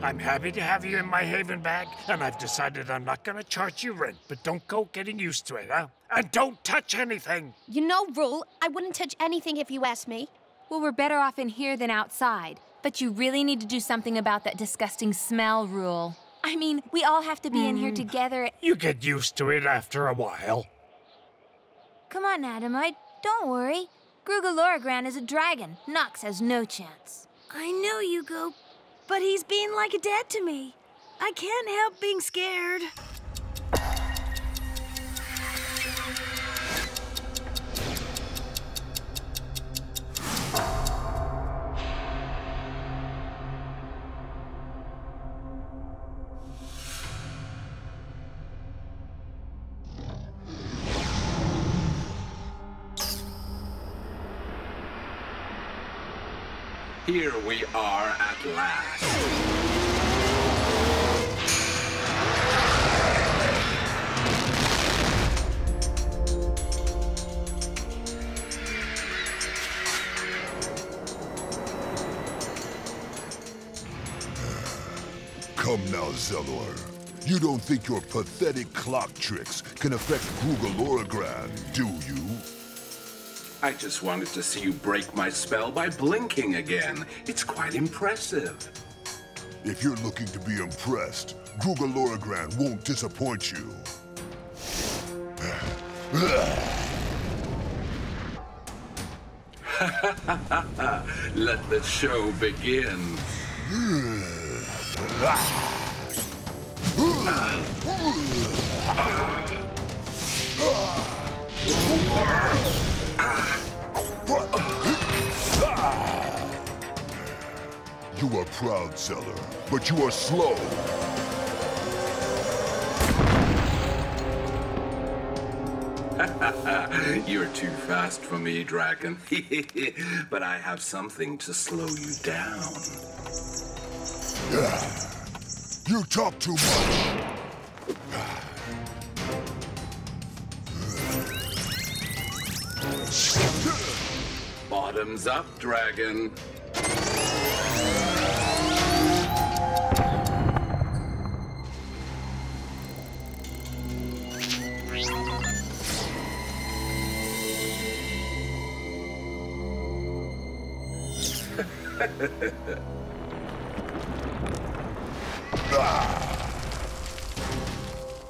I'm happy to have you in my haven bag, and I've decided I'm not gonna charge you rent, but don't go getting used to it, huh? And don't touch anything! You know, Rule, I wouldn't touch anything if you asked me. Well, we're better off in here than outside. But you really need to do something about that disgusting smell, Rule. I mean, we all have to be in here together. You get used to it after a while. Come on, Adamite, don't worry. Grougaloragran is a dragon. Nox has no chance. I know, Yugo, but he's being like a dad to me. I can't help being scared. Here we are at last. Come now, Zelor. You don't think your pathetic clock tricks can affect Grougaloragran, do you? I just wanted to see you break my spell by blinking again. It's quite impressive. If you're looking to be impressed, Grougaloragran won't disappoint you. Let the show begin. You are proud, Zeller, but you are slow. You're too fast for me, Dragon. But I have something to slow you down. You talk too much. Bottoms up, Dragon.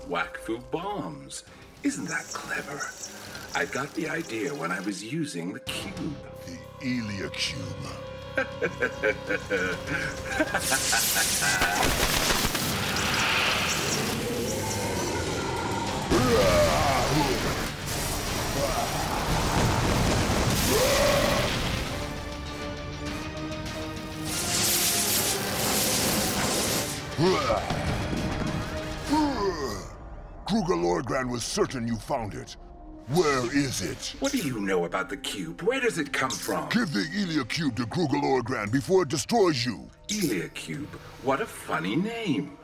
Wakfu bombs. Isn't that clever? I got the idea when I was using the cube. The Elia cube. Grougaloragran was certain you found it. Where is it? What do you know about the cube? Where does it come from? Give the Elia cube to Grougaloragran before it destroys you. Elia cube? What a funny name.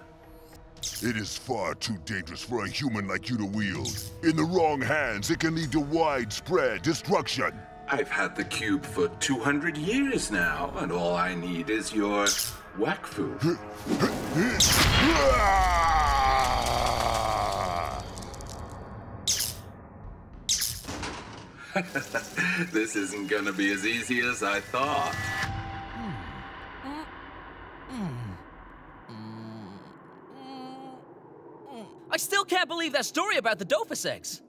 It is far too dangerous for a human like you to wield. In the wrong hands, it can lead to widespread destruction. I've had the cube for 200 years now, and all I need is your Wakfu. This isn't gonna be as easy as I thought. I still can't believe that story about the Dophus eggs.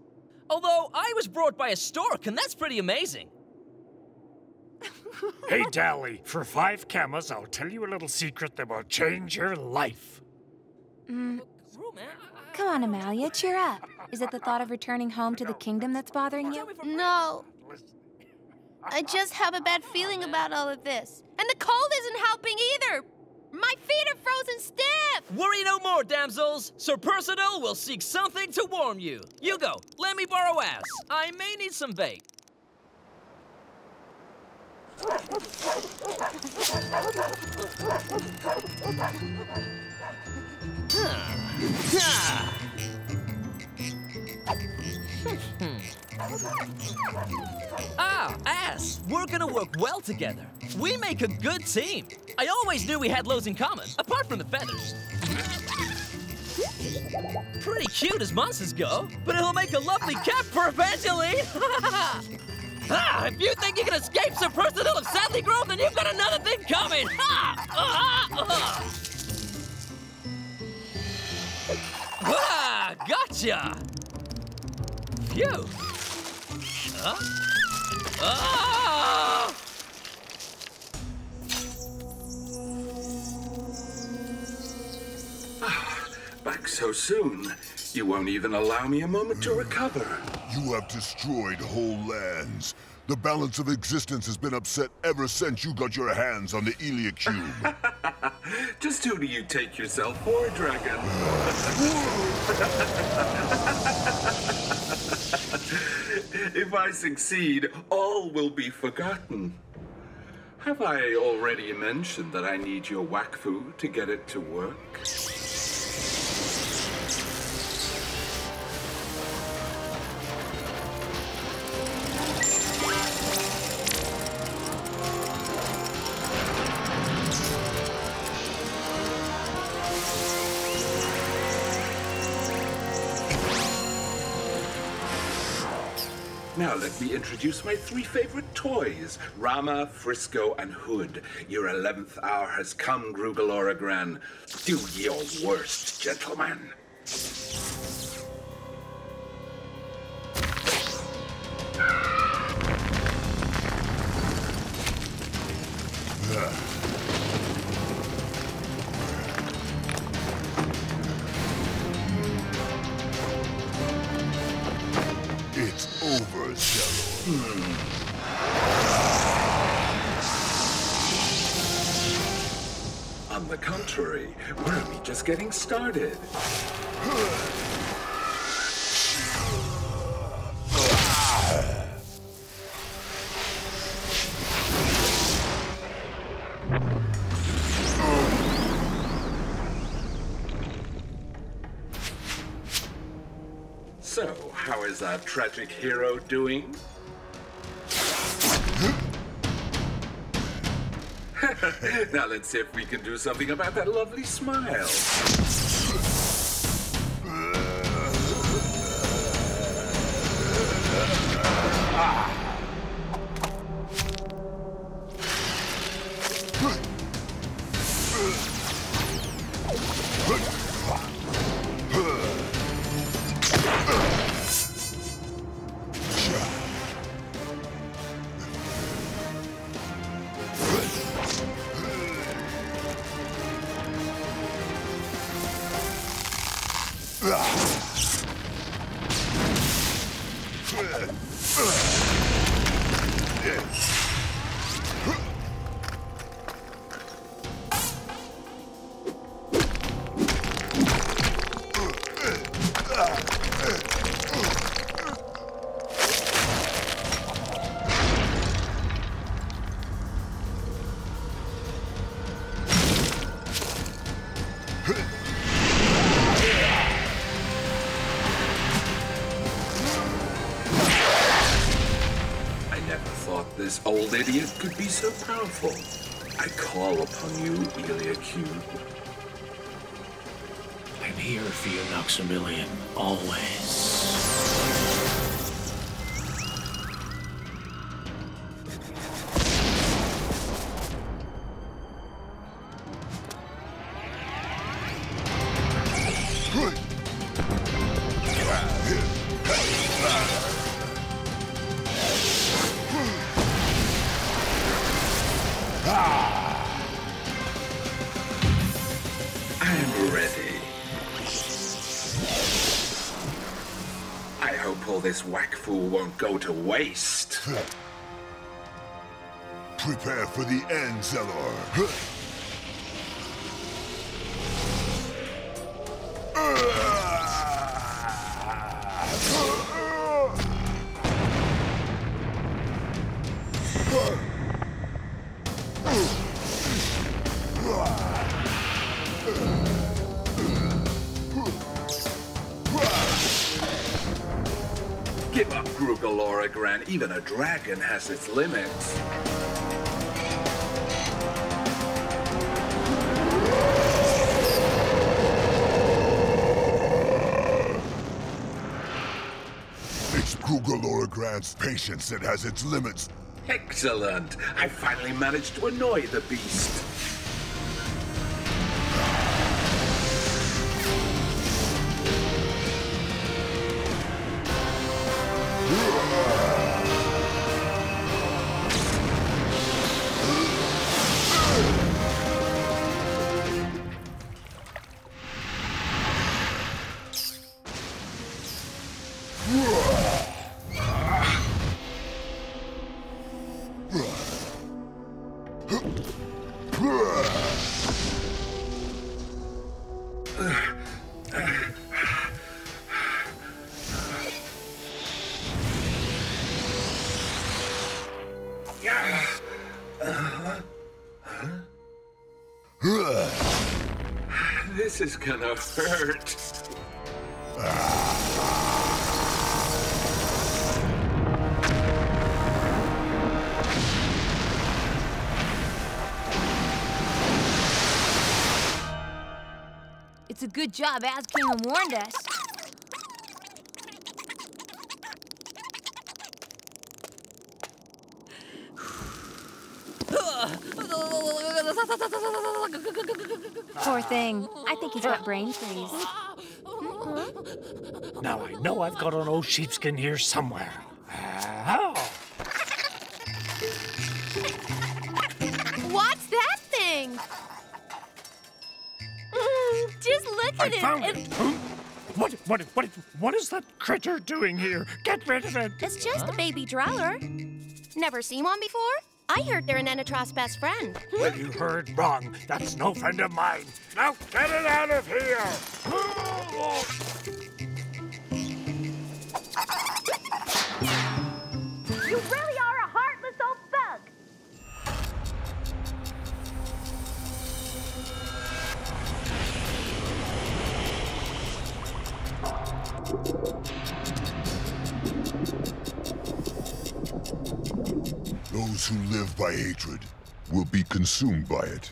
Although I was brought by a stork, and that's pretty amazing. Hey, Dally, for 5 camas, I'll tell you a little secret that will change your life. Come on, Amalia, cheer up. Is it the thought of returning home to the kingdom that's bothering you? No. I just have a bad feeling about all of this. And the cold isn't helping either. My feet are frozen stiff. Worry no more, damsels. Sir Percival will seek something to warm you. Yugo, let me borrow ass. I may need some bait. Ah, ass! We're gonna work well together. We make a good team. I always knew we had loads in common, apart from the feathers. Pretty cute as monsters go, but it'll make a lovely cap for Evangeline! If you think you can escape Sir Personal of Sadly Grove, then you've got another thing coming! Gotcha! Phew! Back so soon. You won't even allow me a moment to recover. You have destroyed whole lands. The balance of existence has been upset ever since you got your hands on the Elia Cube. Just who do you take yourself for, Dragon? If I succeed, all will be forgotten. Have I already mentioned that I need your Wakfu to get it to work? Now let me introduce my 3 favorite toys, Rama, Frisco, and Hood. Your 11th hour has come, Grougaloragran. Do your worst, gentlemen. It's over, Zelor. On the contrary, we're only just getting started. So, how is our tragic hero doing? Now let's see if we can do something about that lovely smile. This old idiot could be so powerful. I call upon you, Elia Cube. I'm here for you, Noxamillion, always. I'm ready. I hope all this Wakfu won't go to waste. Prepare for the end, Zelor. Give up, Grougaloragran. Even a dragon has its limits. Grougaloragran's patience, it has its limits. Excellent! I finally managed to annoy the beast. This is gonna hurt. It's a good job Az came and warned us. Poor thing. I think he's got brain freeze. Now I know I've got an old sheepskin here somewhere. What's that thing? Just look I at it. found it. What is that critter doing here? Get rid of it. It's just a baby Drowler. Never seen one before? I heard they're an Enitrost's best friend. Well, you heard wrong. That's no friend of mine. Now get it out of here. You really are a heartless old thug. Those who live by hatred will be consumed by it.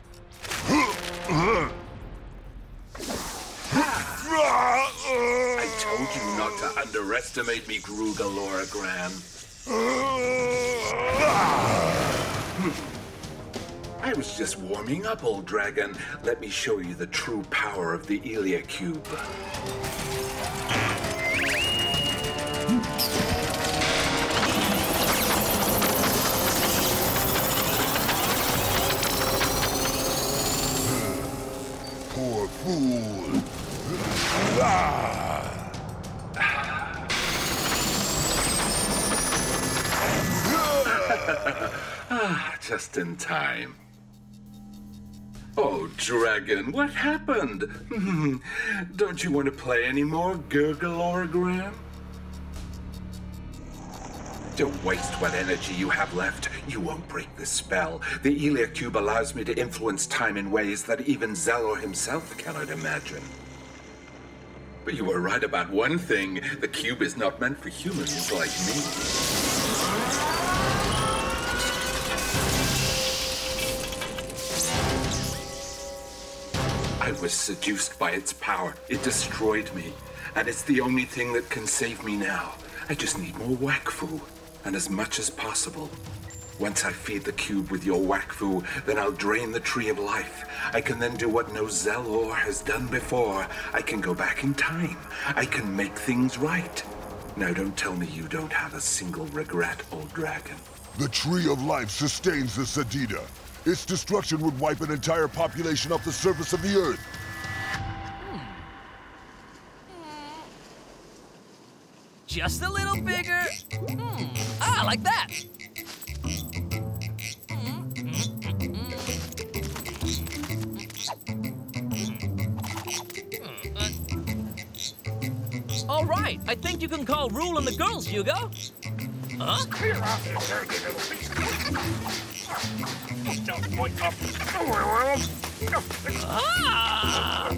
I told you not to underestimate me, Grougaloragran. I was just warming up, old dragon. Let me show you the true power of the Ilia Cube. Poor fool. Just in time. Oh, dragon, what happened? Don't you want to play anymore, Grougaloragran? Don't waste what energy you have left. You won't break the spell. The Ilia Cube allows me to influence time in ways that even Zelor himself cannot imagine. But you were right about one thing. The cube is not meant for humans like me. I was seduced by its power. It destroyed me. And it's the only thing that can save me now. I just need more Wakfu. And as much as possible. Once I feed the cube with your Wakfu, then I'll drain the Tree of Life. I can then do what no Zelor has done before. I can go back in time. I can make things right. Now don't tell me you don't have a single regret, old dragon. The Tree of Life sustains the Sadida. Its destruction would wipe an entire population off the surface of the Earth. Just a little bigger. Ah, like that. All right, I think you can call rule on the girls, Yugo. Huh? Clear off your dirty little beast. Don't point up. Ah!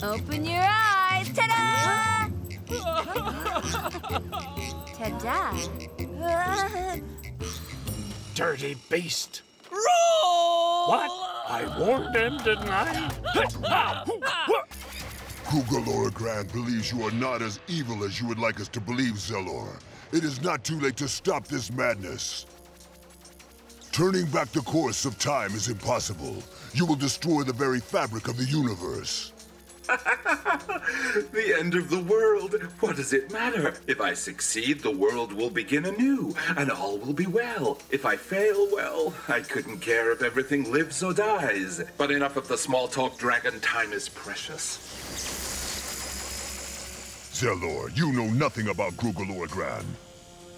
Open your eyes. Ta-da! Ta-da. Dirty beast. Roll! What? I warned him, didn't I? Grougaloragran believes you are not as evil as you would like us to believe, Zelor. It is not too late to stop this madness. Turning back the course of time is impossible. You will destroy the very fabric of the universe. The end of the world. What does it matter? If I succeed, the world will begin anew, and all will be well. If I fail, well, I couldn't care if everything lives or dies. But enough of the small talk, dragon. Time is precious. Zelor, you know nothing about Grougaloragran.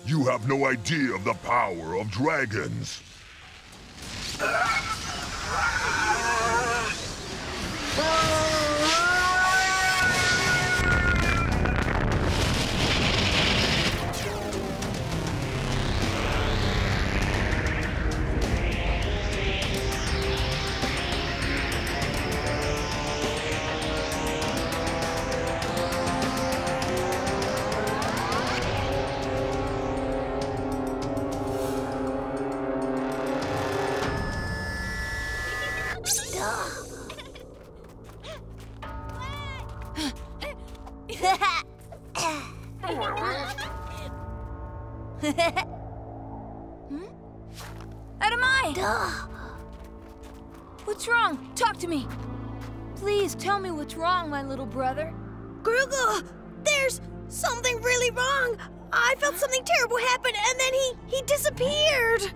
You have no idea of the power of dragons. What's wrong? Talk to me. Please tell me what's wrong, my little brother. Grugel, there's something really wrong. I felt something terrible happen, and then he disappeared.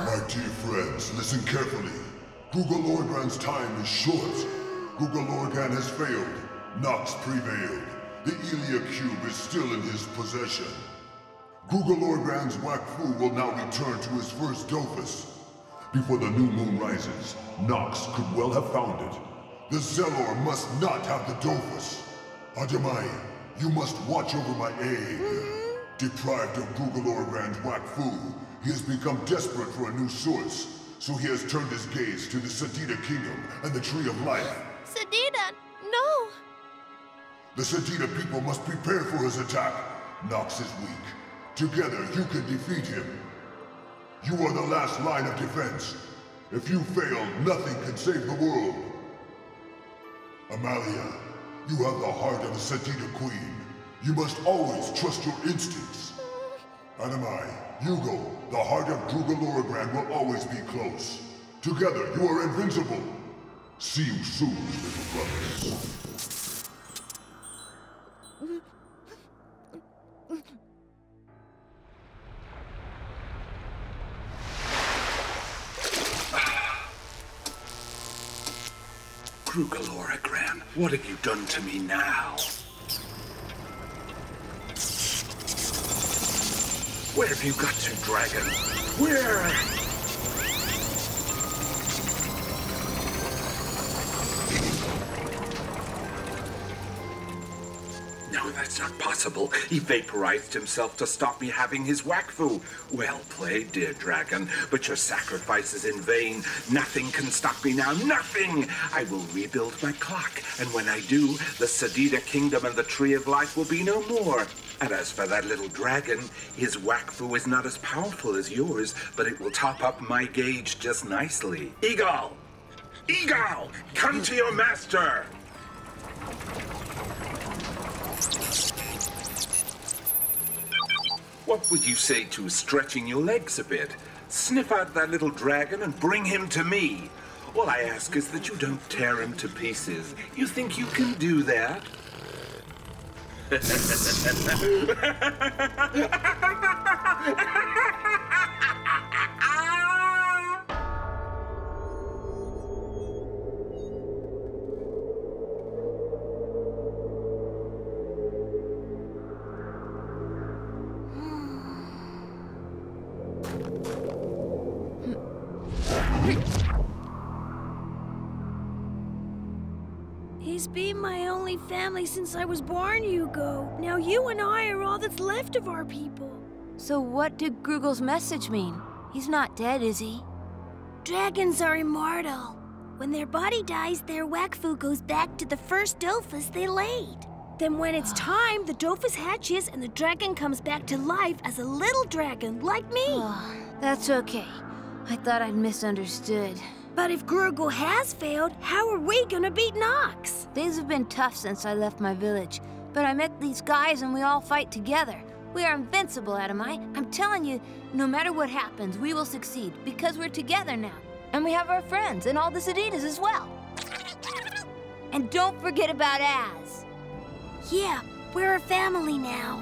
My dear friends, listen carefully. Grougaloragran's time is short. Grougaloragran has failed. Nox prevailed. The Elia Cube is still in his possession. Grougaloragran's Wakfu will now return to his first Dofus. Before the new moon rises, Nox could well have found it. The Zelor must not have the Dofus. Adamai, you must watch over my egg. Deprived of Grougaloragran's Wakfu, he has become desperate for a new source, so he has turned his gaze to the Sadida Kingdom and the Tree of Life. Sadida, no! The Sadida people must prepare for his attack. Nox is weak. Together, you can defeat him. You are the last line of defense. If you fail, nothing can save the world. Amalia, you have the heart of a Sadida Queen. You must always trust your instincts. Adamai, Yugo, the heart of Grougaloragran will always be close. Together, you are invincible. See you soon, little brothers. Grougaloragran, what have you done to me now? Where have you got to, dragon? Where? No, that's not possible. He vaporized himself to stop me having his Wakfu. Well played, dear dragon, but your sacrifice is in vain. Nothing can stop me now, nothing! I will rebuild my clock, and when I do, the Sadida Kingdom and the Tree of Life will be no more. And as for that little dragon, his Wakfu is not as powerful as yours, but it will top up my gauge just nicely. Eagle! Eagle! Come to your master! What would you say to stretching your legs a bit? Sniff out that little dragon and bring him to me. All I ask is that you don't tear him to pieces. You think you can do that? been my only family since I was born, Yugo. Now you and I are all that's left of our people. So what did Grugal's message mean? He's not dead, is he? Dragons are immortal. When their body dies, their Wakfu goes back to the first Dofus they laid. Then when it's time, the Dofus hatches and the dragon comes back to life as a little dragon, like me. Oh, that's okay. I thought I'd misunderstood. But if Grugal has failed, how are we gonna beat Nox? Things have been tough since I left my village, but I met these guys and we all fight together. We are invincible, Adamai. I'm telling you, no matter what happens, we will succeed because we're together now. And we have our friends and all the Saditas as well. And don't forget about Az. Yeah, we're a family now.